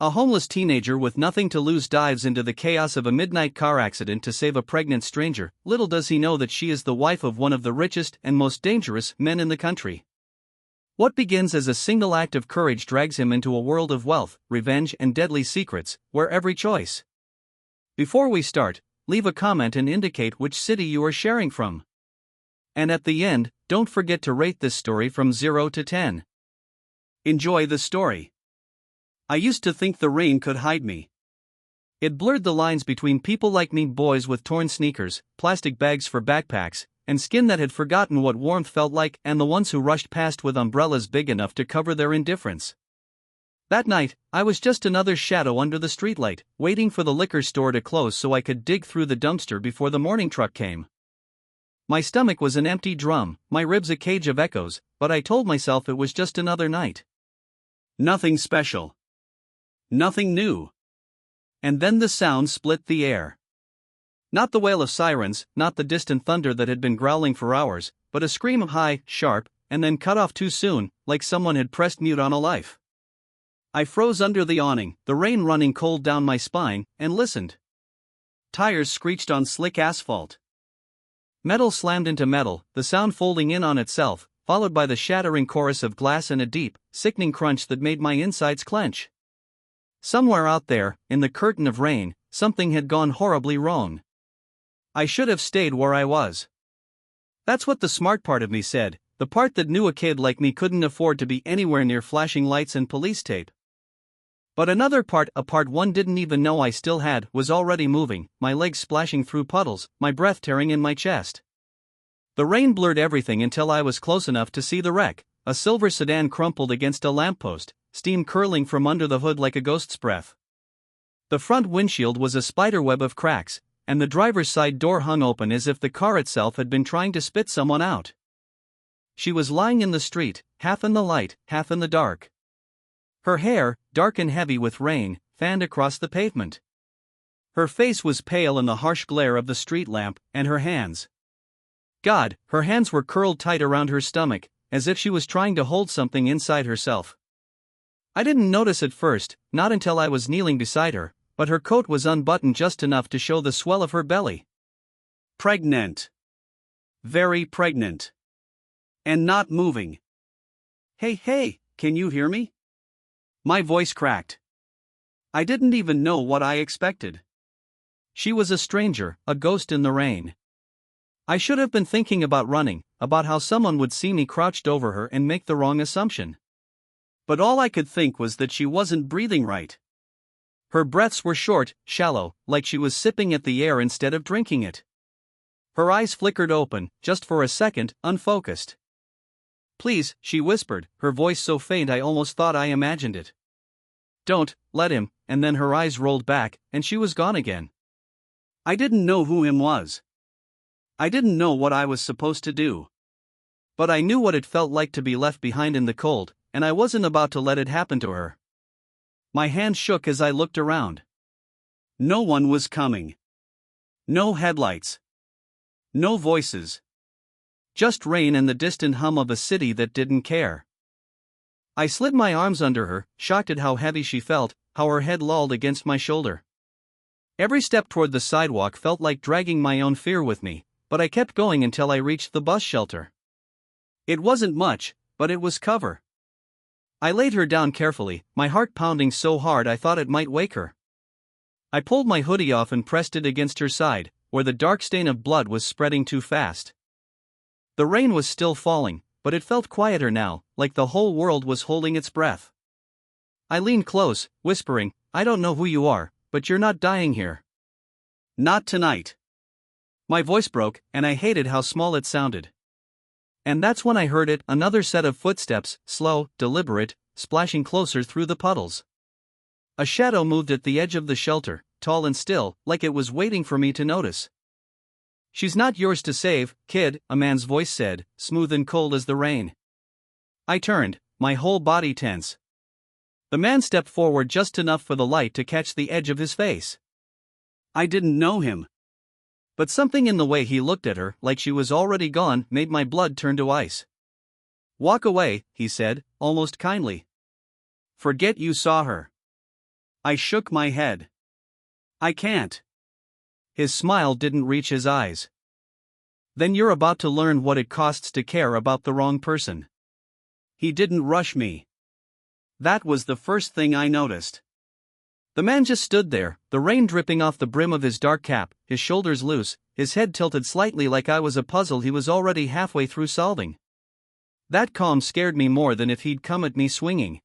A homeless teenager with nothing to lose dives into the chaos of a midnight car accident to save a pregnant stranger. Little does he know that she is the wife of one of the richest and most dangerous men in the country. What begins as a single act of courage drags him into a world of wealth, revenge, and deadly secrets, where every choice. Before we start, leave a comment and indicate which city you are sharing from. And at the end, don't forget to rate this story from 0 to 10. Enjoy the story. I used to think the rain could hide me. It blurred the lines between people like me, boys with torn sneakers, plastic bags for backpacks, and skin that had forgotten what warmth felt like, and the ones who rushed past with umbrellas big enough to cover their indifference. That night, I was just another shadow under the streetlight, waiting for the liquor store to close so I could dig through the dumpster before the morning truck came. My stomach was an empty drum, my ribs a cage of echoes, but I told myself it was just another night. Nothing special. Nothing new. And then the sound split the air. Not the wail of sirens, not the distant thunder that had been growling for hours, but a scream high, sharp, and then cut off too soon, like someone had pressed mute on a life. I froze under the awning, the rain running cold down my spine, and listened. Tires screeched on slick asphalt. Metal slammed into metal, the sound folding in on itself, followed by the shattering chorus of glass and a deep, sickening crunch that made my insides clench. Somewhere out there, in the curtain of rain, something had gone horribly wrong. I should have stayed where I was. That's what the smart part of me said, the part that knew a kid like me couldn't afford to be anywhere near flashing lights and police tape. But another part, a part one didn't even know I still had, was already moving, my legs splashing through puddles, my breath tearing in my chest. The rain blurred everything until I was close enough to see the wreck, a silver sedan crumpled against a lamppost, steam curling from under the hood like a ghost's breath. The front windshield was a spiderweb of cracks, and the driver's side door hung open as if the car itself had been trying to spit someone out. She was lying in the street, half in the light, half in the dark. Her hair, dark and heavy with rain, fanned across the pavement. Her face was pale in the harsh glare of the street lamp, and her hands. God, her hands were curled tight around her stomach, as if she was trying to hold something inside herself. I didn't notice at first, not until I was kneeling beside her, but her coat was unbuttoned just enough to show the swell of her belly. Pregnant. Very pregnant. And not moving. Hey, can you hear me? My voice cracked. I didn't even know what I expected. She was a stranger, a ghost in the rain. I should have been thinking about running, about how someone would see me crouched over her and make the wrong assumption. But all I could think was that she wasn't breathing right. Her breaths were short, shallow, like she was sipping at the air instead of drinking it. Her eyes flickered open, just for a second, unfocused. Please, she whispered, her voice so faint I almost thought I imagined it. Don't, let him, and then her eyes rolled back, and she was gone again. I didn't know who him was. I didn't know what I was supposed to do. But I knew what it felt like to be left behind in the cold, and I wasn't about to let it happen to her. My hand shook as I looked around. No one was coming. No headlights. No voices. Just rain and the distant hum of a city that didn't care. I slid my arms under her, shocked at how heavy she felt, how her head lolled against my shoulder. Every step toward the sidewalk felt like dragging my own fear with me, but I kept going until I reached the bus shelter. It wasn't much, but it was cover. I laid her down carefully, my heart pounding so hard I thought it might wake her. I pulled my hoodie off and pressed it against her side, where the dark stain of blood was spreading too fast. The rain was still falling, but it felt quieter now, like the whole world was holding its breath. I leaned close, whispering, I don't know who you are, but you're not dying here. Not tonight. My voice broke, and I hated how small it sounded. And that's when I heard it, another set of footsteps, slow, deliberate, splashing closer through the puddles. A shadow moved at the edge of the shelter, tall and still, like it was waiting for me to notice. She's not yours to save, kid, a man's voice said, smooth and cold as the rain. I turned, my whole body tense. The man stepped forward just enough for the light to catch the edge of his face. I didn't know him. But something in the way he looked at her, like she was already gone, made my blood turn to ice. Walk away, he said, almost kindly. Forget you saw her. I shook my head. I can't. His smile didn't reach his eyes. Then you're about to learn what it costs to care about the wrong person. He didn't rush me. That was the first thing I noticed. The man just stood there, the rain dripping off the brim of his dark cap, his shoulders loose, his head tilted slightly like I was a puzzle he was already halfway through solving. That calm scared me more than if he'd come at me swinging.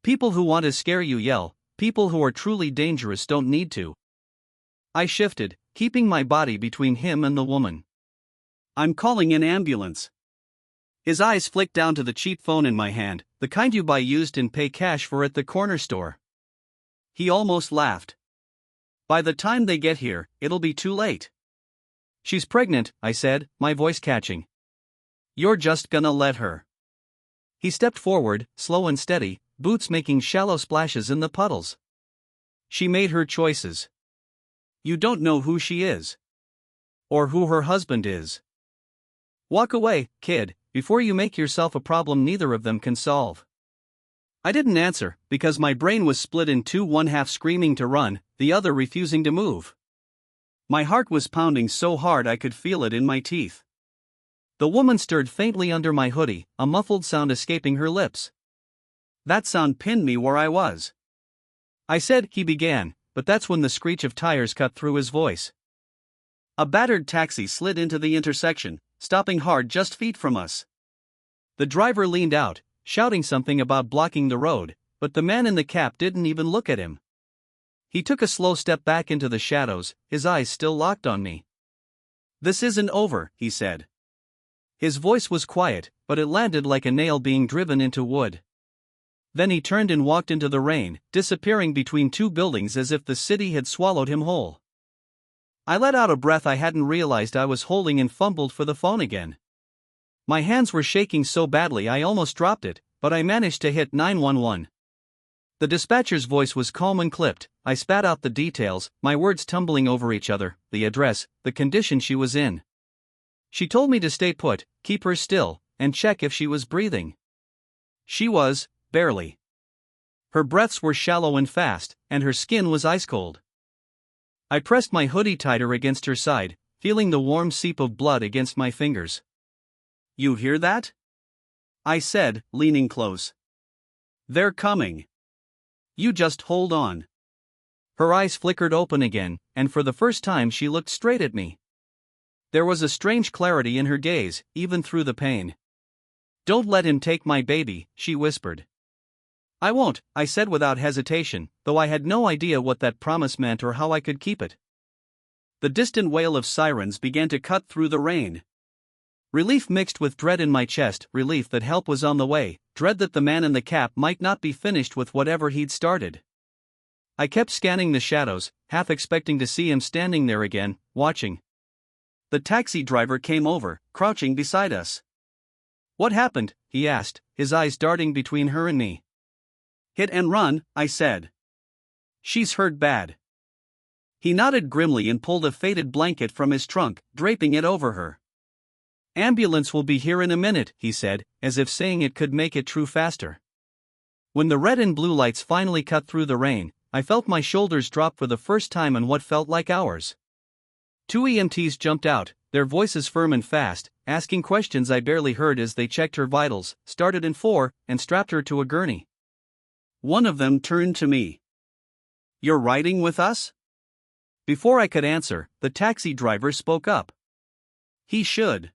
People who want to scare you yell, people who are truly dangerous don't need to. I shifted, keeping my body between him and the woman. I'm calling an ambulance. His eyes flicked down to the cheap phone in my hand, the kind you buy used and pay cash for at the corner store. He almost laughed. By the time they get here, it'll be too late. She's pregnant, I said, my voice catching. You're just gonna let her. He stepped forward, slow and steady, boots making shallow splashes in the puddles. She made her choices. You don't know who she is. Or who her husband is. Walk away, kid, before you make yourself a problem neither of them can solve. I didn't answer, because my brain was split in two, one half screaming to run, the other refusing to move. My heart was pounding so hard I could feel it in my teeth. The woman stirred faintly under my hoodie, a muffled sound escaping her lips. That sound pinned me where I was. I said, he began, but that's when the screech of tires cut through his voice. A battered taxi slid into the intersection, stopping hard just feet from us. The driver leaned out, shouting something about blocking the road, but the man in the cap didn't even look at him. He took a slow step back into the shadows, his eyes still locked on me. This isn't over, he said. His voice was quiet, but it landed like a nail being driven into wood. Then he turned and walked into the rain, disappearing between two buildings as if the city had swallowed him whole. I let out a breath I hadn't realized I was holding and fumbled for the phone again. My hands were shaking so badly I almost dropped it, but I managed to hit 911. The dispatcher's voice was calm and clipped. I spat out the details, my words tumbling over each other, the address, the condition she was in. She told me to stay put, keep her still, and check if she was breathing. She was, barely. Her breaths were shallow and fast, and her skin was ice cold. I pressed my hoodie tighter against her side, feeling the warm seep of blood against my fingers. You hear that? I said, leaning close. They're coming. You just hold on. Her eyes flickered open again, and for the first time she looked straight at me. There was a strange clarity in her gaze, even through the pain. Don't let him take my baby, she whispered. I won't, I said without hesitation, though I had no idea what that promise meant or how I could keep it. The distant wail of sirens began to cut through the rain. Relief mixed with dread in my chest, relief that help was on the way, dread that the man in the cap might not be finished with whatever he'd started. I kept scanning the shadows, half expecting to see him standing there again, watching. The taxi driver came over, crouching beside us. What happened? He asked, his eyes darting between her and me. Hit and run, I said. She's hurt bad. He nodded grimly and pulled a faded blanket from his trunk, draping it over her. Ambulance will be here in a minute, he said, as if saying it could make it true faster. When the red and blue lights finally cut through the rain, I felt my shoulders drop for the first time in what felt like hours. 2 EMTs jumped out, their voices firm and fast, asking questions I barely heard as they checked her vitals, started in 4, and strapped her to a gurney. One of them turned to me. You're riding with us? Before I could answer, the taxi driver spoke up. He should.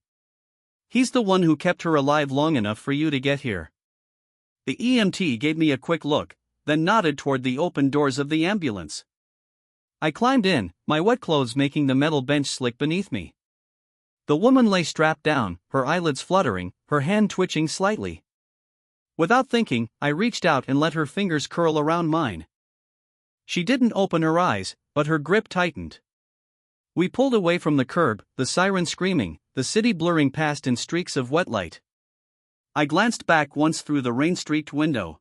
He's the one who kept her alive long enough for you to get here. The EMT gave me a quick look, then nodded toward the open doors of the ambulance. I climbed in, my wet clothes making the metal bench slick beneath me. The woman lay strapped down, her eyelids fluttering, her hand twitching slightly. Without thinking, I reached out and let her fingers curl around mine. She didn't open her eyes, but her grip tightened. We pulled away from the curb, the siren screaming, the city blurring past in streaks of wet light. I glanced back once through the rain-streaked window.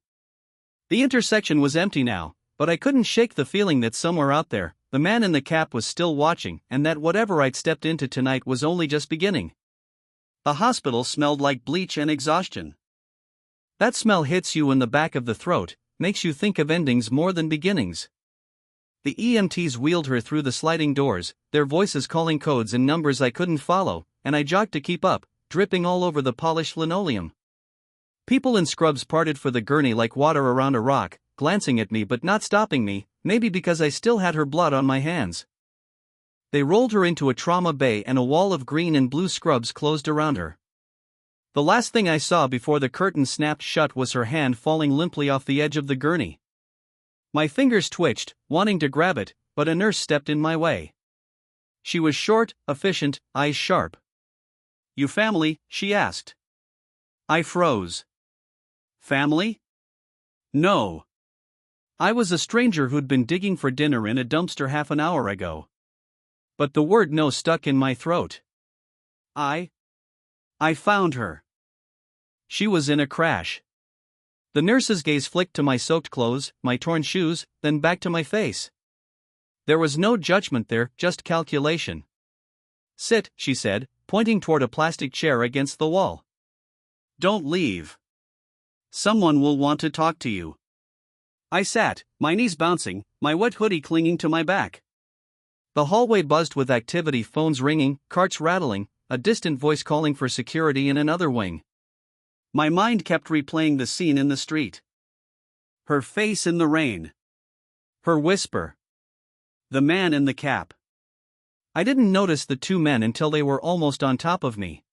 The intersection was empty now, but I couldn't shake the feeling that somewhere out there, the man in the cap was still watching, and that whatever I'd stepped into tonight was only just beginning. The hospital smelled like bleach and exhaustion. That smell hits you in the back of the throat, makes you think of endings more than beginnings. The EMTs wheeled her through the sliding doors, their voices calling codes and numbers I couldn't follow, and I jogged to keep up, dripping all over the polished linoleum. People in scrubs parted for the gurney like water around a rock, glancing at me but not stopping me, maybe because I still had her blood on my hands. They rolled her into a trauma bay and a wall of green and blue scrubs closed around her. The last thing I saw before the curtain snapped shut was her hand falling limply off the edge of the gurney. My fingers twitched, wanting to grab it, but a nurse stepped in my way. She was short, efficient, eyes sharp. "You family?" she asked. I froze. Family? No. I was a stranger who'd been digging for dinner in a dumpster half an hour ago. But the word no stuck in my throat. I found her. She was in a crash. The nurse's gaze flicked to my soaked clothes, my torn shoes, then back to my face. There was no judgment there, just calculation. "Sit," she said, pointing toward a plastic chair against the wall. "Don't leave. Someone will want to talk to you." I sat, my knees bouncing, my wet hoodie clinging to my back. The hallway buzzed with activity, phones ringing, carts rattling, a distant voice calling for security in another wing. My mind kept replaying the scene in the street. Her face in the rain. Her whisper. The man in the cap. I didn't notice the two men until they were almost on top of me.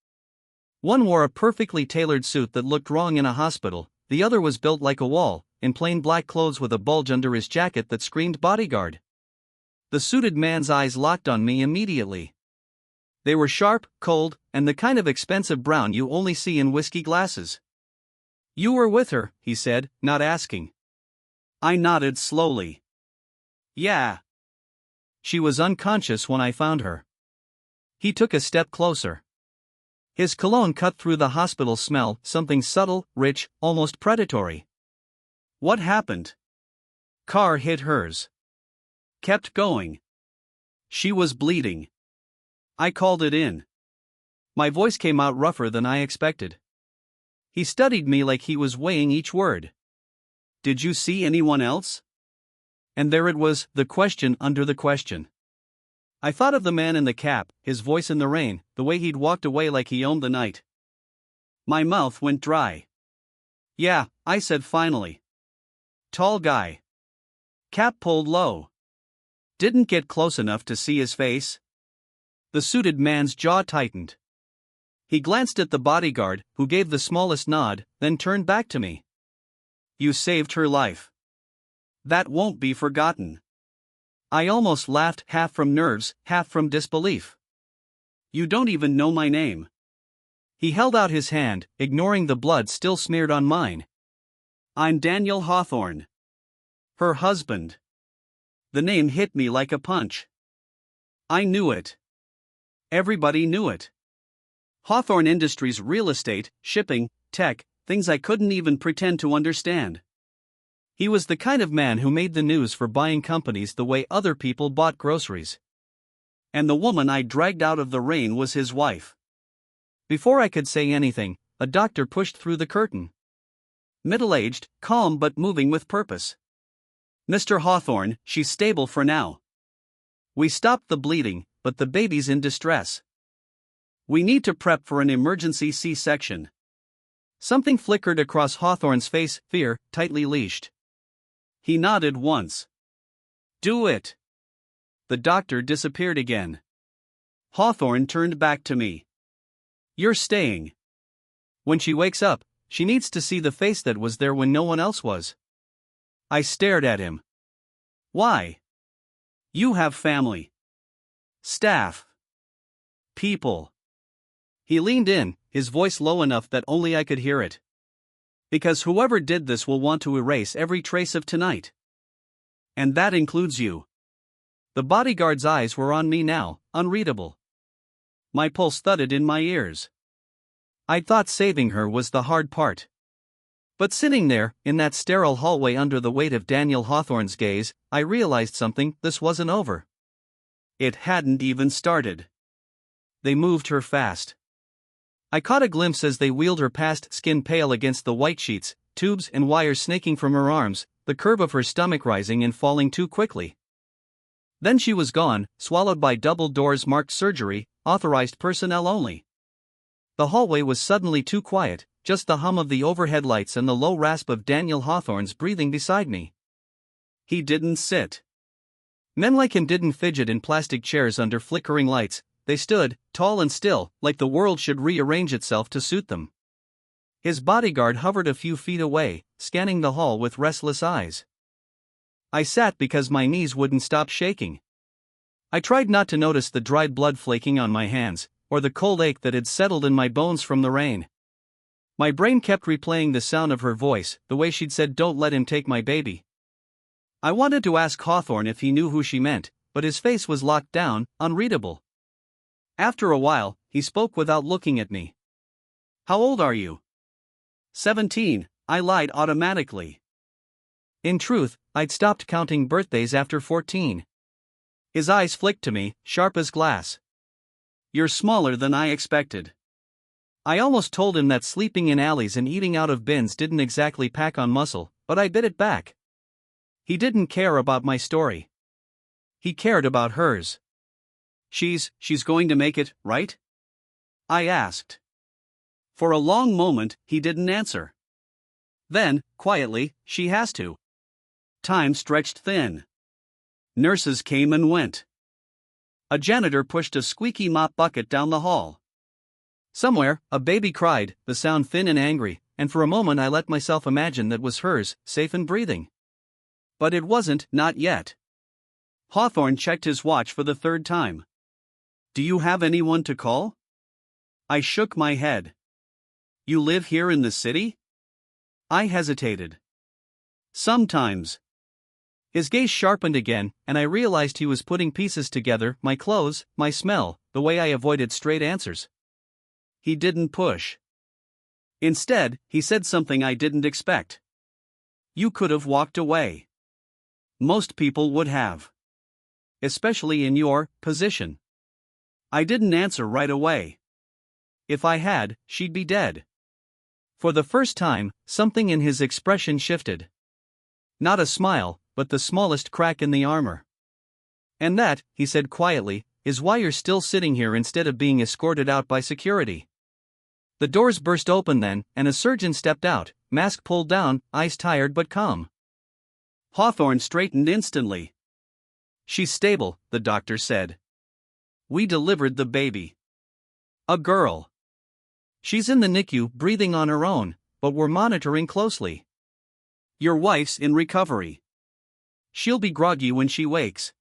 One wore a perfectly tailored suit that looked wrong in a hospital, the other was built like a wall, in plain black clothes with a bulge under his jacket that screamed bodyguard. The suited man's eyes locked on me immediately. They were sharp, cold, and the kind of expensive brown you only see in whiskey glasses. "You were with her," he said, not asking. I nodded slowly. "Yeah." "She was unconscious when I found her." He took a step closer. His cologne cut through the hospital smell, something subtle, rich, almost predatory. "What happened?" "Car hit hers. Kept going. She was bleeding. I called it in." My voice came out rougher than I expected. He studied me like he was weighing each word. "Did you see anyone else?" And there it was, the question under the question. I thought of the man in the cap, his voice in the rain, the way he'd walked away like he owned the night. My mouth went dry. "Yeah," I said finally. "Tall guy. Cap pulled low. Didn't get close enough to see his face." The suited man's jaw tightened. He glanced at the bodyguard, who gave the smallest nod, then turned back to me. "You saved her life. That won't be forgotten." I almost laughed, half from nerves, half from disbelief. "You don't even know my name." He held out his hand, ignoring the blood still smeared on mine. "I'm Daniel Hawthorne. Her husband." The name hit me like a punch. I knew it. Everybody knew it. Hawthorne Industries, real estate, shipping, tech, things I couldn't even pretend to understand. He was the kind of man who made the news for buying companies the way other people bought groceries. And the woman I dragged out of the rain was his wife. Before I could say anything, a doctor pushed through the curtain. Middle-aged, calm but moving with purpose. "Mr. Hawthorne, she's stable for now. We stopped the bleeding, but the baby's in distress. We need to prep for an emergency C-section." Something flickered across Hawthorne's face, fear, tightly leashed. He nodded once. "Do it." The doctor disappeared again. Hawthorne turned back to me. "You're staying. When she wakes up, she needs to see the face that was there when no one else was." I stared at him. "Why? You have family. Staff. People." He leaned in, his voice low enough that only I could hear it. "Because whoever did this will want to erase every trace of tonight. And that includes you." The bodyguard's eyes were on me now, unreadable. My pulse thudded in my ears. I'd thought saving her was the hard part. But sitting there, in that sterile hallway under the weight of Daniel Hawthorne's gaze, I realized something: this wasn't over. It hadn't even started. They moved her fast. I caught a glimpse as they wheeled her past, skin pale against the white sheets, tubes and wires snaking from her arms, the curve of her stomach rising and falling too quickly. Then she was gone, swallowed by double doors marked surgery, authorized personnel only. The hallway was suddenly too quiet, just the hum of the overhead lights and the low rasp of Daniel Hawthorne's breathing beside me. He didn't sit. Men like him didn't fidget in plastic chairs under flickering lights, they stood, tall and still, like the world should rearrange itself to suit them. His bodyguard hovered a few feet away, scanning the hall with restless eyes. I sat because my knees wouldn't stop shaking. I tried not to notice the dried blood flaking on my hands, or the cold ache that had settled in my bones from the rain. My brain kept replaying the sound of her voice, the way she'd said, "Don't let him take my baby." I wanted to ask Hawthorne if he knew who she meant, but his face was locked down, unreadable. After a while, he spoke without looking at me. "How old are you?" 17, I lied automatically. In truth, I'd stopped counting birthdays after 14. His eyes flicked to me, sharp as glass. "You're smaller than I expected." I almost told him that sleeping in alleys and eating out of bins didn't exactly pack on muscle, but I bit it back. He didn't care about my story. He cared about hers. She's going to make it, right?" I asked. For a long moment, he didn't answer. Then, quietly, "She has to." Time stretched thin. Nurses came and went. A janitor pushed a squeaky mop bucket down the hall. Somewhere, a baby cried, the sound thin and angry, and for a moment I let myself imagine that was hers, safe and breathing. But it wasn't, not yet. Hawthorne checked his watch for the third time. "Do you have anyone to call?" I shook my head. "You live here in the city?" I hesitated. "Sometimes." His gaze sharpened again, and I realized he was putting pieces together, my clothes, my smell, the way I avoided straight answers. He didn't push. Instead, he said something I didn't expect. "You could have walked away. Most people would have. Especially in your position." I didn't answer right away. If I had, she'd be dead. For the first time, something in his expression shifted. Not a smile, but the smallest crack in the armor. "And that," he said quietly, "is why you're still sitting here instead of being escorted out by security." The doors burst open then, and a surgeon stepped out, mask pulled down, eyes tired but calm. Hawthorne straightened instantly. "She's stable," the doctor said. "We delivered the baby. A girl. She's in the NICU breathing on her own, but we're monitoring closely. Your wife's in recovery. She'll be groggy when she wakes."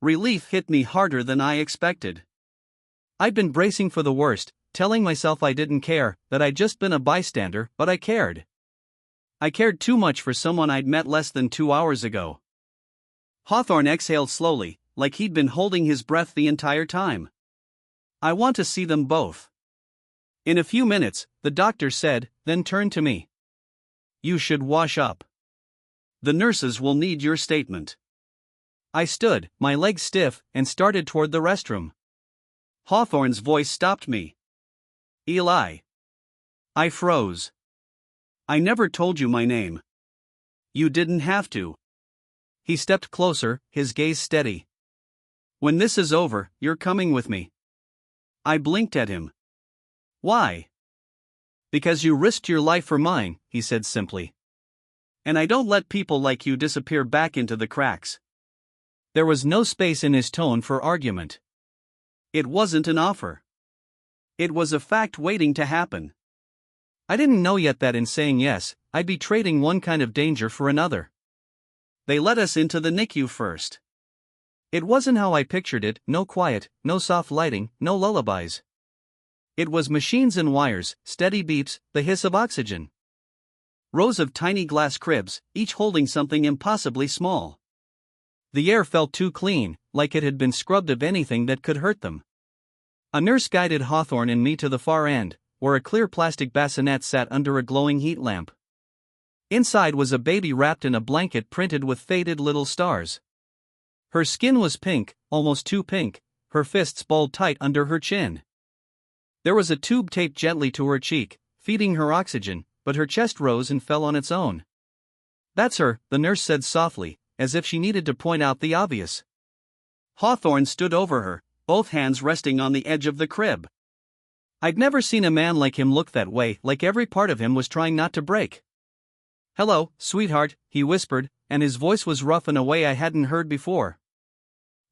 Relief hit me harder than I expected. I'd been bracing for the worst, telling myself I didn't care, that I'd just been a bystander, but I cared. I cared too much for someone I'd met less than 2 hours ago. Hawthorne exhaled slowly, like he'd been holding his breath the entire time. "I want to see them both." "In a few minutes," the doctor said, then turned to me. "You should wash up. The nurses will need your statement." I stood, my legs stiff, and started toward the restroom. Hawthorne's voice stopped me. "Eli." I froze. "I never told you my name." "You didn't have to." He stepped closer, his gaze steady. "When this is over, you're coming with me." I blinked at him. "Why?" "Because you risked your life for mine," he said simply. "And I don't let people like you disappear back into the cracks." There was no space in his tone for argument. It wasn't an offer. It was a fact waiting to happen. I didn't know yet that in saying yes, I'd be trading one kind of danger for another. They let us into the NICU first. It wasn't how I pictured it, no quiet, no soft lighting, no lullabies. It was machines and wires, steady beeps, the hiss of oxygen. Rows of tiny glass cribs, each holding something impossibly small. The air felt too clean, like it had been scrubbed of anything that could hurt them. A nurse guided Hawthorne and me to the far end, where a clear plastic bassinet sat under a glowing heat lamp. Inside was a baby wrapped in a blanket printed with faded little stars. Her skin was pink, almost too pink, her fists balled tight under her chin. There was a tube taped gently to her cheek, feeding her oxygen, but her chest rose and fell on its own. "That's her," the nurse said softly, as if she needed to point out the obvious. Hawthorne stood over her, both hands resting on the edge of the crib. I'd never seen a man like him look that way, like every part of him was trying not to break. "Hello, sweetheart," he whispered, and his voice was rough in a way I hadn't heard before.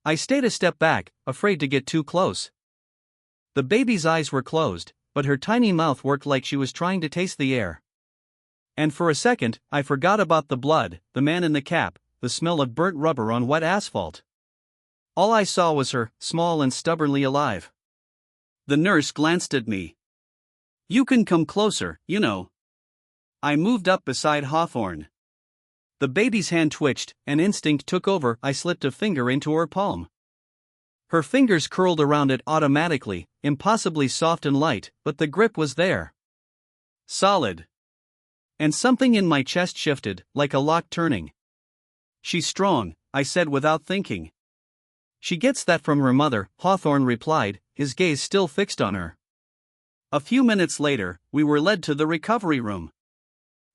I stayed a step back, afraid to get too close. The baby's eyes were closed, but her tiny mouth worked like she was trying to taste the air. And for a second, I forgot about the blood, the man in the cap, the smell of burnt rubber on wet asphalt. All I saw was her, small and stubbornly alive. The nurse glanced at me. "You can come closer, you know." I moved up beside Hawthorne. The baby's hand twitched, and instinct took over. I slipped a finger into her palm. Her fingers curled around it automatically, impossibly soft and light, but the grip was there. Solid. And something in my chest shifted, like a lock turning. "She's strong," I said without thinking. "She gets that from her mother," Hawthorne replied, his gaze still fixed on her. A few minutes later, we were led to the recovery room.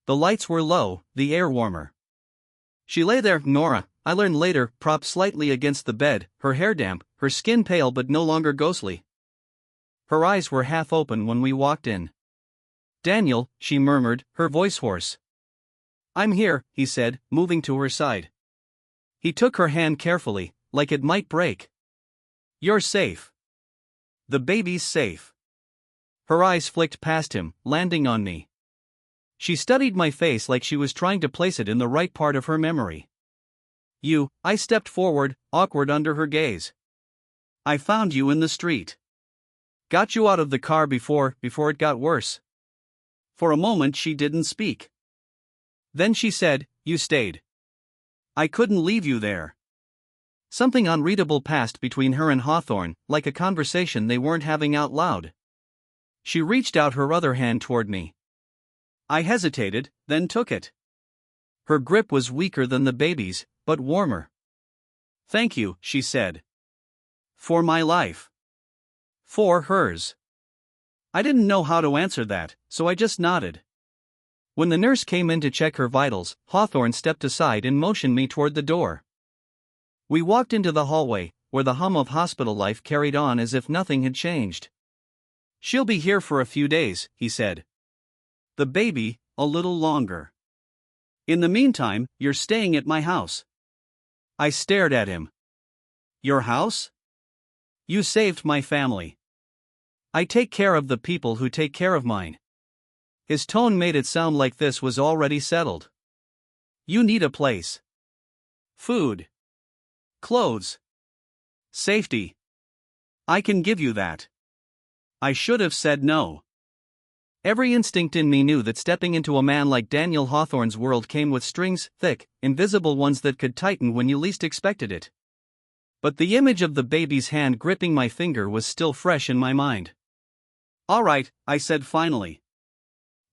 The lights were low, the air warmer. She lay there, Nora, I learned later, propped slightly against the bed, her hair damp, her skin pale but no longer ghostly. Her eyes were half open when we walked in. "Daniel," she murmured, her voice hoarse. "I'm here," he said, moving to her side. He took her hand carefully, like it might break. "You're safe. The baby's safe." Her eyes flicked past him, landing on me. She studied my face like she was trying to place it in the right part of her memory. I stepped forward, awkward under her gaze. "I found you in the street. Got you out of the car before it got worse." For a moment she didn't speak. Then she said, "You stayed. I couldn't leave you there." Something unreadable passed between her and Hawthorne, like a conversation they weren't having out loud. She reached out her other hand toward me. I hesitated, then took it. Her grip was weaker than the baby's, but warmer. "Thank you," she said. "For my life." For hers. I didn't know how to answer that, so I just nodded. When the nurse came in to check her vitals, Hawthorne stepped aside and motioned me toward the door. We walked into the hallway, where the hum of hospital life carried on as if nothing had changed. "She'll be here for a few days," he said. "The baby, a little longer. In the meantime, you're staying at my house." I stared at him. "Your house? You saved my family. I take care of the people who take care of mine." His tone made it sound like this was already settled. "You need a place. Food. Clothes. Safety. I can give you that." I should have said no. Every instinct in me knew that stepping into a man like Daniel Hawthorne's world came with strings, thick, invisible ones that could tighten when you least expected it. But the image of the baby's hand gripping my finger was still fresh in my mind. "All right," I said finally.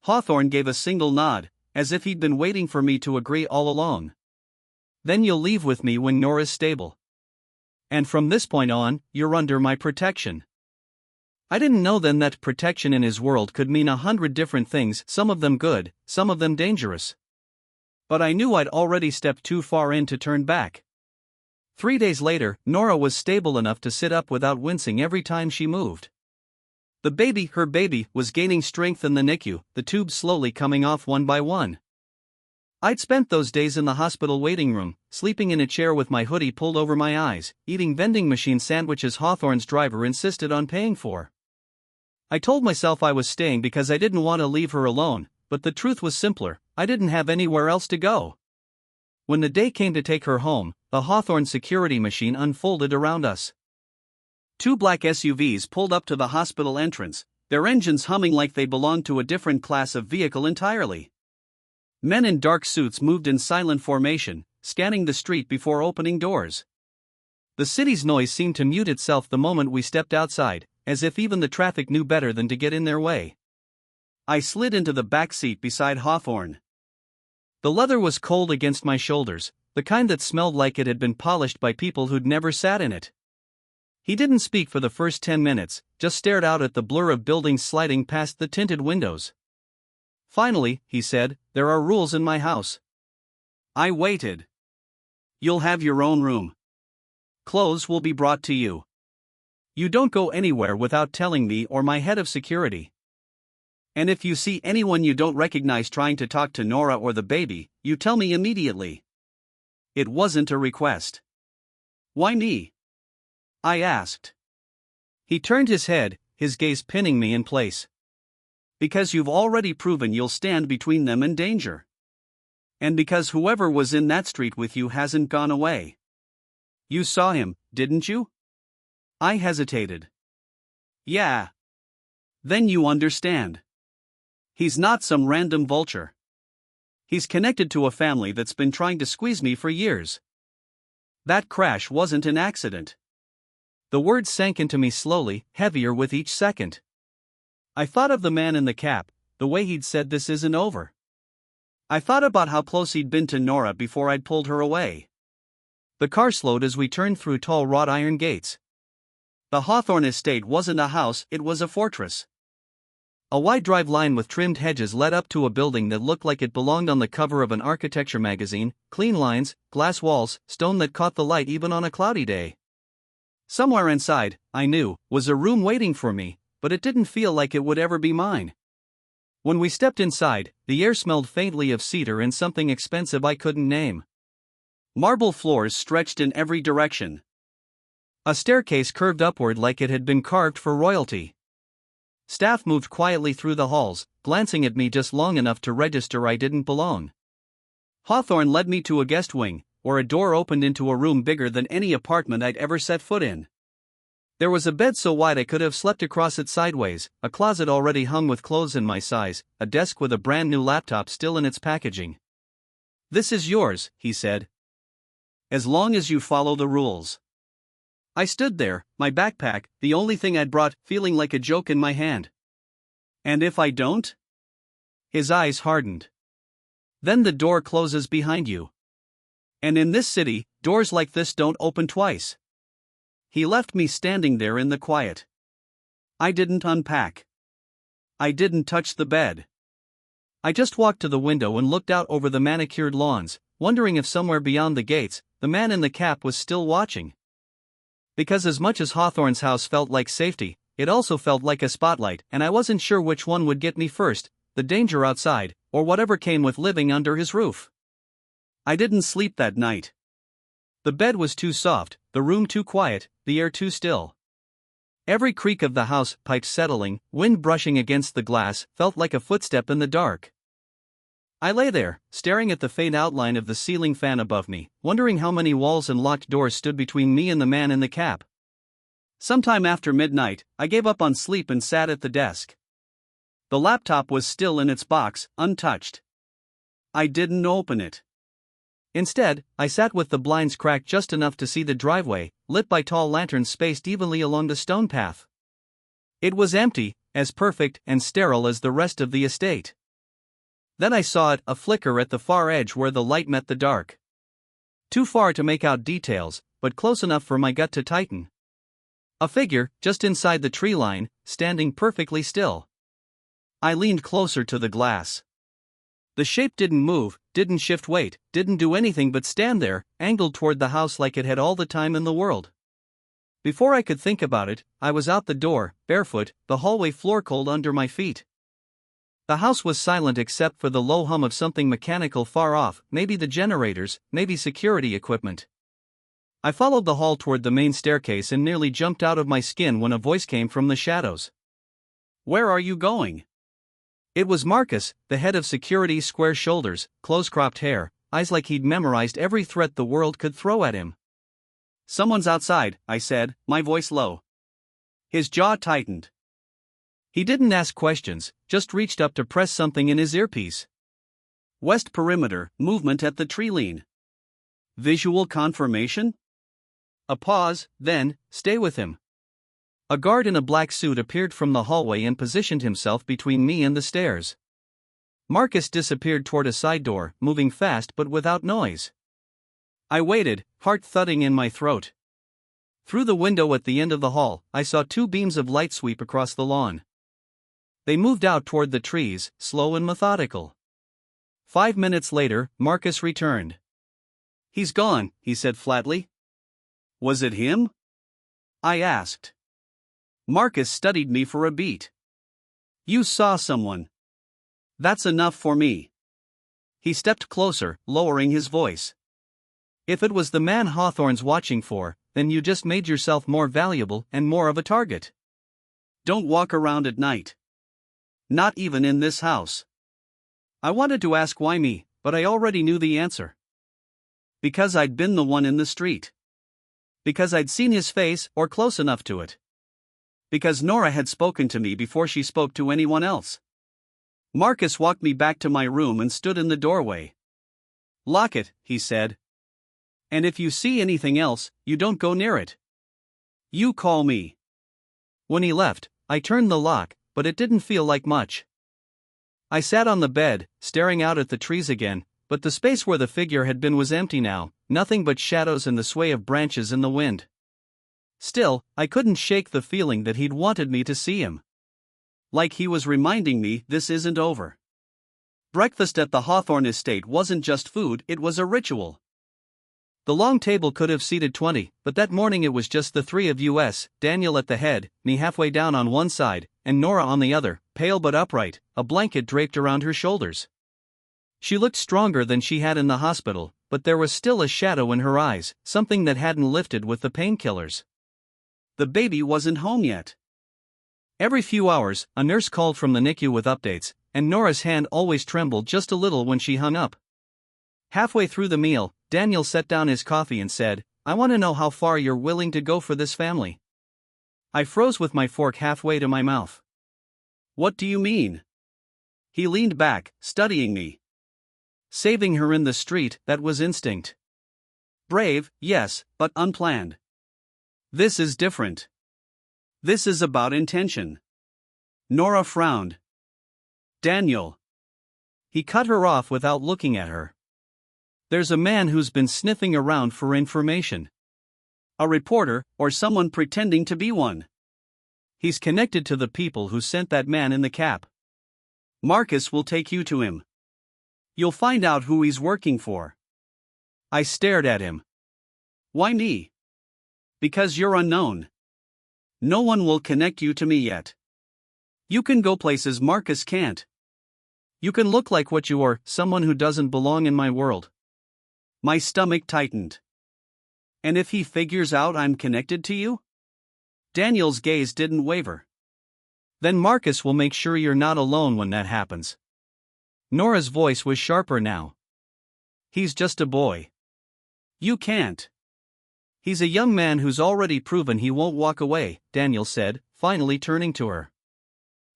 Hawthorne gave a single nod, as if he'd been waiting for me to agree all along. "Then you'll leave with me when Nora's stable. And from this point on, you're under my protection." I didn't know then that protection in his world could mean 100 different things, some of them good, some of them dangerous. But I knew I'd already stepped too far in to turn back. 3 days later, Nora was stable enough to sit up without wincing every time she moved. Her baby, was gaining strength in the NICU, the tubes slowly coming off one by one. I'd spent those days in the hospital waiting room, sleeping in a chair with my hoodie pulled over my eyes, eating vending machine sandwiches Hawthorne's driver insisted on paying for. I told myself I was staying because I didn't want to leave her alone, but the truth was simpler, I didn't have anywhere else to go. When the day came to take her home, the Hawthorne security machine unfolded around us. 2 black SUVs pulled up to the hospital entrance, their engines humming like they belonged to a different class of vehicle entirely. Men in dark suits moved in silent formation, scanning the street before opening doors. The city's noise seemed to mute itself the moment we stepped outside, as if even the traffic knew better than to get in their way. I slid into the back seat beside Hawthorne. The leather was cold against my shoulders, the kind that smelled like it had been polished by people who'd never sat in it. He didn't speak for the first 10 minutes, just stared out at the blur of buildings sliding past the tinted windows. Finally, he said, there are rules in my house. I waited. You'll have your own room. Clothes will be brought to you. You don't go anywhere without telling me or my head of security. And if you see anyone you don't recognize trying to talk to Nora or the baby, you tell me immediately. It wasn't a request. Why me? I asked. He turned his head, his gaze pinning me in place. Because you've already proven you'll stand between them and danger. And because whoever was in that street with you hasn't gone away. You saw him, didn't you? I hesitated. Yeah. Then you understand. He's not some random vulture. He's connected to a family that's been trying to squeeze me for years. That crash wasn't an accident. The words sank into me slowly, heavier with each second. I thought of the man in the cap, the way he'd said this isn't over. I thought about how close he'd been to Nora before I'd pulled her away. The car slowed as we turned through tall wrought iron gates. The Hawthorne estate wasn't a house, it was a fortress. A wide drive line with trimmed hedges led up to a building that looked like it belonged on the cover of an architecture magazine, clean lines, glass walls, stone that caught the light even on a cloudy day. Somewhere inside, I knew, was a room waiting for me, but it didn't feel like it would ever be mine. When we stepped inside, the air smelled faintly of cedar and something expensive I couldn't name. Marble floors stretched in every direction. A staircase curved upward like it had been carved for royalty. Staff moved quietly through the halls, glancing at me just long enough to register I didn't belong. Hawthorne led me to a guest wing, where a door opened into a room bigger than any apartment I'd ever set foot in. There was a bed so wide I could have slept across it sideways, a closet already hung with clothes in my size, a desk with a brand new laptop still in its packaging. This is yours, he said. As long as you follow the rules. I stood there, my backpack, the only thing I'd brought, feeling like a joke in my hand. And if I don't? His eyes hardened. Then the door closes behind you. And in this city, doors like this don't open twice. He left me standing there in the quiet. I didn't unpack. I didn't touch the bed. I just walked to the window and looked out over the manicured lawns, wondering if somewhere beyond the gates, the man in the cap was still watching. Because as much as Hawthorne's house felt like safety, it also felt like a spotlight, and I wasn't sure which one would get me first, the danger outside, or whatever came with living under his roof. I didn't sleep that night. The bed was too soft, the room too quiet, the air too still. Every creak of the house, pipes settling, wind brushing against the glass, felt like a footstep in the dark. I lay there, staring at the faint outline of the ceiling fan above me, wondering how many walls and locked doors stood between me and the man in the cap. Sometime after midnight, I gave up on sleep and sat at the desk. The laptop was still in its box, untouched. I didn't open it. Instead, I sat with the blinds cracked just enough to see the driveway, lit by tall lanterns spaced evenly along the stone path. It was empty, as perfect and sterile as the rest of the estate. Then I saw it, a flicker at the far edge where the light met the dark. Too far to make out details, but close enough for my gut to tighten. A figure, just inside the tree line, standing perfectly still. I leaned closer to the glass. The shape didn't move, didn't shift weight, didn't do anything but stand there, angled toward the house like it had all the time in the world. Before I could think about it, I was out the door, barefoot, the hallway floor cold under my feet. The house was silent except for the low hum of something mechanical far off, maybe the generators, maybe security equipment. I followed the hall toward the main staircase and nearly jumped out of my skin when a voice came from the shadows. "Where are you going?" It was Marcus, the head of security, square shoulders, close-cropped hair, eyes like he'd memorized every threat the world could throw at him. "Someone's outside," I said, my voice low. His jaw tightened. He didn't ask questions, just reached up to press something in his earpiece. West perimeter, movement at the tree line. Visual confirmation? A pause, then, stay with him. A guard in a black suit appeared from the hallway and positioned himself between me and the stairs. Marcus disappeared toward a side door, moving fast but without noise. I waited, heart thudding in my throat. Through the window at the end of the hall, I saw two beams of light sweep across the lawn. They moved out toward the trees, slow and methodical. 5 minutes later, Marcus returned. "He's gone," he said flatly. "Was it him?" I asked. Marcus studied me for a beat. "You saw someone. That's enough for me." He stepped closer, lowering his voice. "If it was the man Hawthorne's watching for, then you just made yourself more valuable and more of a target. Don't walk around at night. Not even in this house." I wanted to ask why me, but I already knew the answer. Because I'd been the one in the street. Because I'd seen his face, or close enough to it. Because Nora had spoken to me before she spoke to anyone else. Marcus walked me back to my room and stood in the doorway. "Lock it," he said. "And if you see anything else, you don't go near it. You call me." When he left, I turned the lock, but it didn't feel like much. I sat on the bed, staring out at the trees again, but the space where the figure had been was empty now, nothing but shadows and the sway of branches in the wind. Still, I couldn't shake the feeling that he'd wanted me to see him. Like he was reminding me this isn't over. Breakfast at the Hawthorne estate wasn't just food, it was a ritual. The long table could have seated 20, but that morning it was just the three of us, Daniel at the head, me halfway down on one side, and Nora on the other, pale but upright, a blanket draped around her shoulders. She looked stronger than she had in the hospital, but there was still a shadow in her eyes, something that hadn't lifted with the painkillers. The baby wasn't home yet. Every few hours, a nurse called from the NICU with updates, and Nora's hand always trembled just a little when she hung up. Halfway through the meal, Daniel set down his coffee and said, "I want to know how far you're willing to go for this family." I froze with my fork halfway to my mouth. "What do you mean?" He leaned back, studying me. "Saving her in the street, that was instinct. Brave, yes, but unplanned. This is different. This is about intention." Nora frowned. "Daniel." He cut her off without looking at her. "There's a man who's been sniffing around for information. A reporter, or someone pretending to be one. He's connected to the people who sent that man in the cap. Marcus will take you to him. You'll find out who he's working for." I stared at him. "Why me?" "Because you're unknown. No one will connect you to me yet. You can go places Marcus can't. You can look like what you are, someone who doesn't belong in my world." My stomach tightened. "And if he figures out I'm connected to you?" Daniel's gaze didn't waver. "Then Marcus will make sure you're not alone when that happens." Nora's voice was sharper now. "He's just a boy. You can't. He's a young man who's already proven he won't walk away," Daniel said, finally turning to her.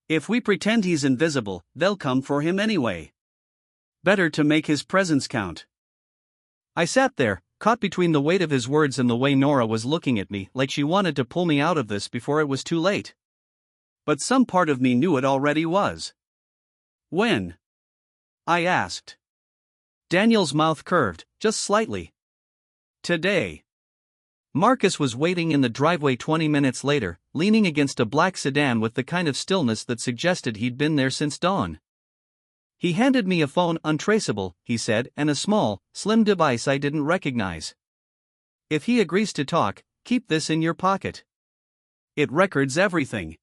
"If we pretend he's invisible, they'll come for him anyway. Better to make his presence count." I sat there, caught between the weight of his words and the way Nora was looking at me like she wanted to pull me out of this before it was too late. But some part of me knew it already was. "When?" I asked. Daniel's mouth curved, just slightly. "Today." Marcus was waiting in the driveway 20 minutes later, leaning against a black sedan with the kind of stillness that suggested he'd been there since dawn. He handed me a phone, untraceable, he said, and a small, slim device I didn't recognize. "If he agrees to talk, keep this in your pocket. It records everything."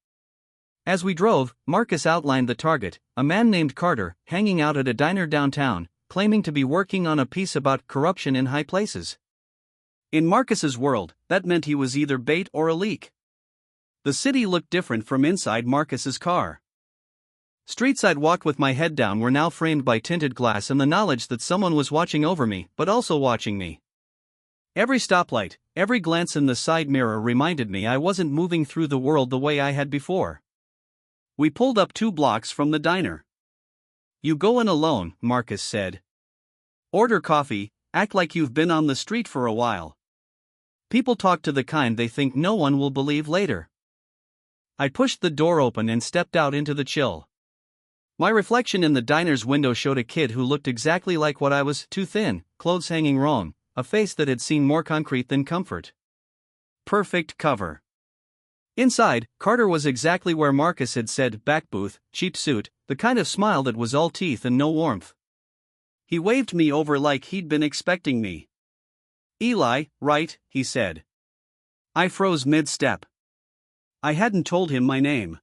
As we drove, Marcus outlined the target, a man named Carter, hanging out at a diner downtown, claiming to be working on a piece about corruption in high places. In Marcus's world, that meant he was either bait or a leak. The city looked different from inside Marcus's car. Streets I'd walked with my head down were now framed by tinted glass and the knowledge that someone was watching over me, but also watching me. Every stoplight, every glance in the side mirror reminded me I wasn't moving through the world the way I had before. We pulled up 2 blocks from the diner. "You go in alone," Marcus said. "Order coffee, act like you've been on the street for a while. People talk to the kind they think no one will believe later." I pushed the door open and stepped out into the chill. My reflection in the diner's window showed a kid who looked exactly like what I was, too thin, clothes hanging wrong, a face that had seen more concrete than comfort. Perfect cover. Inside, Carter was exactly where Marcus had said, back booth, cheap suit, the kind of smile that was all teeth and no warmth. He waved me over like he'd been expecting me. Eli, right, he said. I froze mid-step. I hadn't told him my name.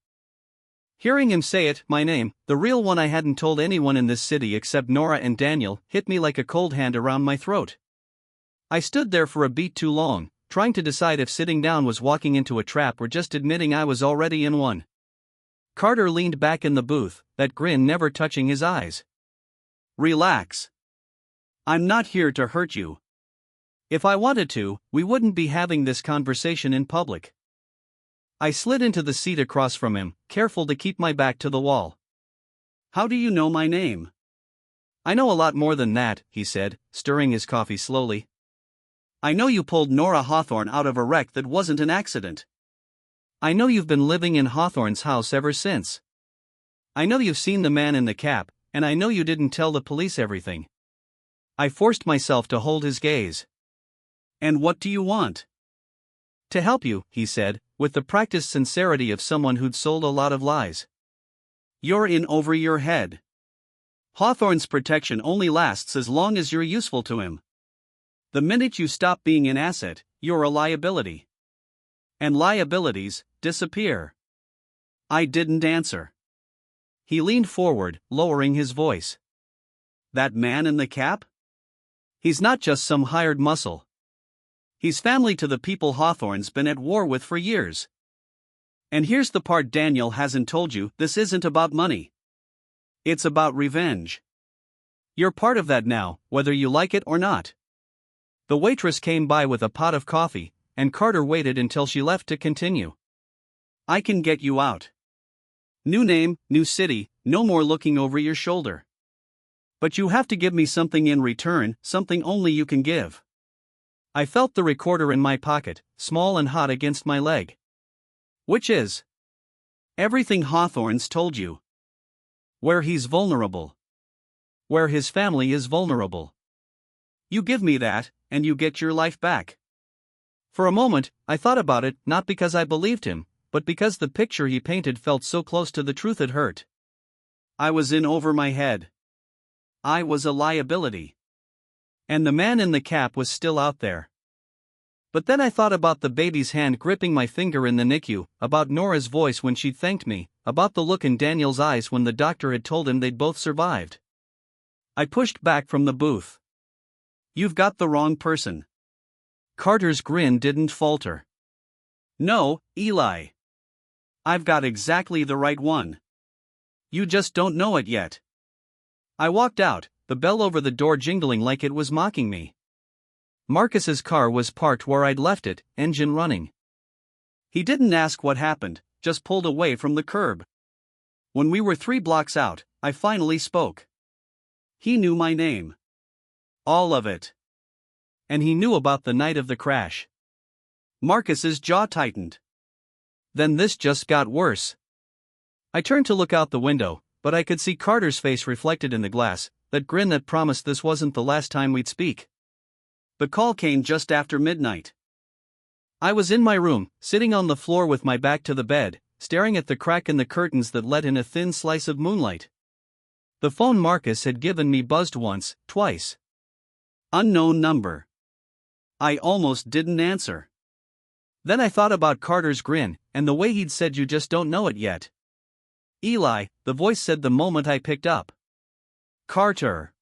Hearing him say it, my name, the real one I hadn't told anyone in this city except Nora and Daniel, hit me like a cold hand around my throat. I stood there for a beat too long, trying to decide if sitting down was walking into a trap or just admitting I was already in one. Carter leaned back in the booth, that grin never touching his eyes. Relax. I'm not here to hurt you. If I wanted to, we wouldn't be having this conversation in public. I slid into the seat across from him, careful to keep my back to the wall. How do you know my name? I know a lot more than that, he said, stirring his coffee slowly. I know you pulled Nora Hawthorne out of a wreck that wasn't an accident. I know you've been living in Hawthorne's house ever since. I know you've seen the man in the cap, and I know you didn't tell the police everything. I forced myself to hold his gaze. And what do you want? To help you, he said, with the practiced sincerity of someone who'd sold a lot of lies. You're in over your head. Hawthorne's protection only lasts as long as you're useful to him. The minute you stop being an asset, you're a liability. And liabilities disappear. I didn't answer. He leaned forward, lowering his voice. That man in the cap? He's not just some hired muscle. He's family to the people Hawthorne's been at war with for years. And here's the part Daniel hasn't told you, this isn't about money. It's about revenge. You're part of that now, whether you like it or not. The waitress came by with a pot of coffee, and Carter waited until she left to continue. I can get you out. New name, new city, no more looking over your shoulder. But you have to give me something in return, something only you can give. I felt the recorder in my pocket, small and hot against my leg. Which is? Everything Hawthorne's told you. Where he's vulnerable. Where his family is vulnerable. You give me that, and you get your life back. For a moment, I thought about it, not because I believed him, but because the picture he painted felt so close to the truth it hurt. I was in over my head. I was a liability. And the man in the cap was still out there. But then I thought about the baby's hand gripping my finger in the NICU, about Nora's voice when she thanked me, about the look in Daniel's eyes when the doctor had told him they'd both survived. I pushed back from the booth. You've got the wrong person. Carter's grin didn't falter. No, Eli. I've got exactly the right one. You just don't know it yet. I walked out, the bell over the door jingling like it was mocking me. Marcus's car was parked where I'd left it, engine running. He didn't ask what happened, just pulled away from the curb. When we were 3 blocks out, I finally spoke. He knew my name. All of it. And he knew about the night of the crash. Marcus's jaw tightened. Then this just got worse. I turned to look out the window, but I could see Carter's face reflected in the glass, that grin that promised this wasn't the last time we'd speak. The call came just after midnight. I was in my room, sitting on the floor with my back to the bed, staring at the crack in the curtains that let in a thin slice of moonlight. The phone Marcus had given me buzzed once, twice. Unknown number. I almost didn't answer. Then I thought about Carter's grin, and the way he'd said you just don't know it yet. Eli, the voice said the moment I picked up. Carter.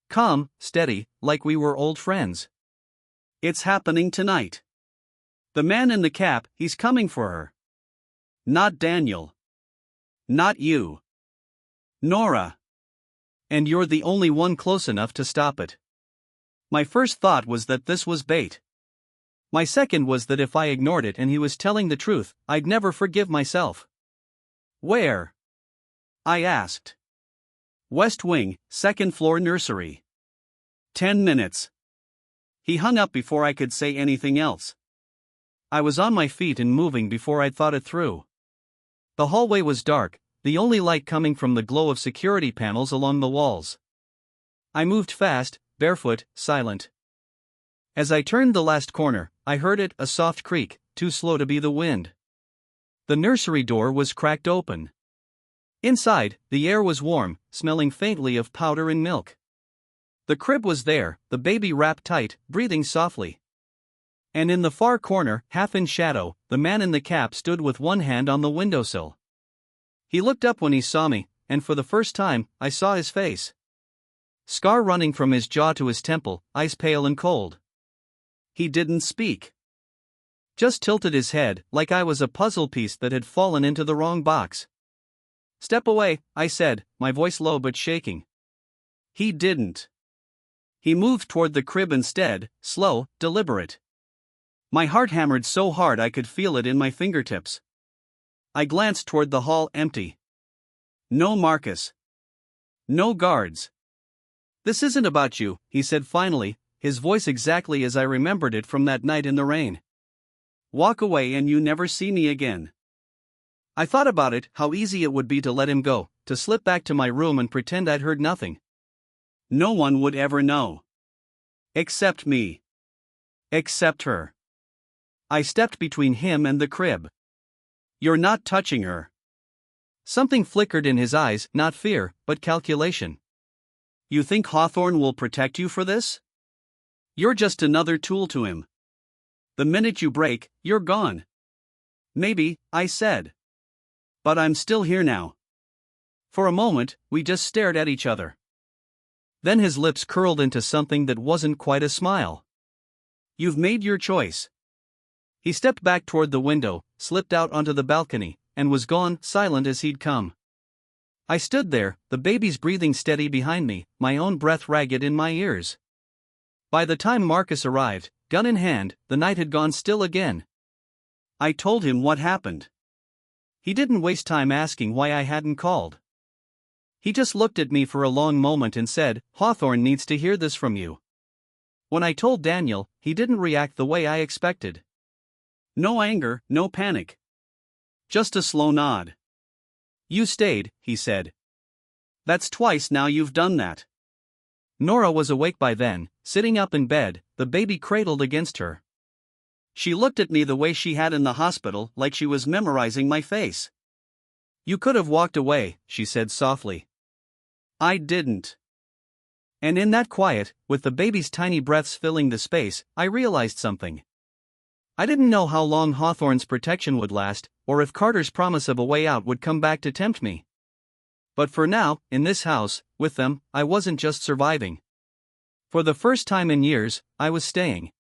Calm, steady, like we were old friends. It's happening tonight. The man in the cap, he's coming for her. Not Daniel. Not you. Nora. And you're the only one close enough to stop it. My first thought was that this was bait. My second was that if I ignored it and he was telling the truth, I'd never forgive myself. Where? I asked. West Wing, 2nd floor nursery. 10 minutes. He hung up before I could say anything else. I was on my feet and moving before I'd thought it through. The hallway was dark, the only light coming from the glow of security panels along the walls. I moved fast, barefoot, silent. As I turned the last corner, I heard it, a soft creak, too slow to be the wind. The nursery door was cracked open. Inside, the air was warm, smelling faintly of powder and milk. The crib was there, the baby wrapped tight, breathing softly. And in the far corner, half in shadow, the man in the cap stood with one hand on the windowsill. He looked up when he saw me, and for the first time, I saw his face. Scar running from his jaw to his temple, ice pale and cold. He didn't speak. Just tilted his head, like I was a puzzle piece that had fallen into the wrong box. "Step away," I said, my voice low but shaking. He didn't. He moved toward the crib instead, slow, deliberate. My heart hammered so hard I could feel it in my fingertips. I glanced toward the hall, empty. No Marcus. No guards. "This isn't about you," he said finally, his voice exactly as I remembered it from that night in the rain. "Walk away and you never see me again." I thought about it, how easy it would be to let him go, to slip back to my room and pretend I'd heard nothing. No one would ever know. Except me. Except her. I stepped between him and the crib. "You're not touching her." Something flickered in his eyes, not fear, but calculation. "You think Hawthorne will protect you for this? You're just another tool to him. The minute you break, you're gone." "Maybe," I said. "But I'm still here now." For a moment, we just stared at each other. Then his lips curled into something that wasn't quite a smile. "You've made your choice." He stepped back toward the window, slipped out onto the balcony, and was gone, silent as he'd come. I stood there, the baby's breathing steady behind me, my own breath ragged in my ears. By the time Marcus arrived, gun in hand, the night had gone still again. I told him what happened. He didn't waste time asking why I hadn't called. He just looked at me for a long moment and said, "Hawthorne needs to hear this from you." When I told Daniel, he didn't react the way I expected. No anger, no panic. Just a slow nod. "You stayed," he said. "That's twice now you've done that." Nora was awake by then, sitting up in bed, the baby cradled against her. She looked at me the way she had in the hospital, like she was memorizing my face. "You could have walked away," she said softly. I didn't. And in that quiet, with the baby's tiny breaths filling the space, I realized something. I didn't know how long Hawthorne's protection would last, or if Carter's promise of a way out would come back to tempt me. But for now, in this house, with them, I wasn't just surviving. For the first time in years, I was staying.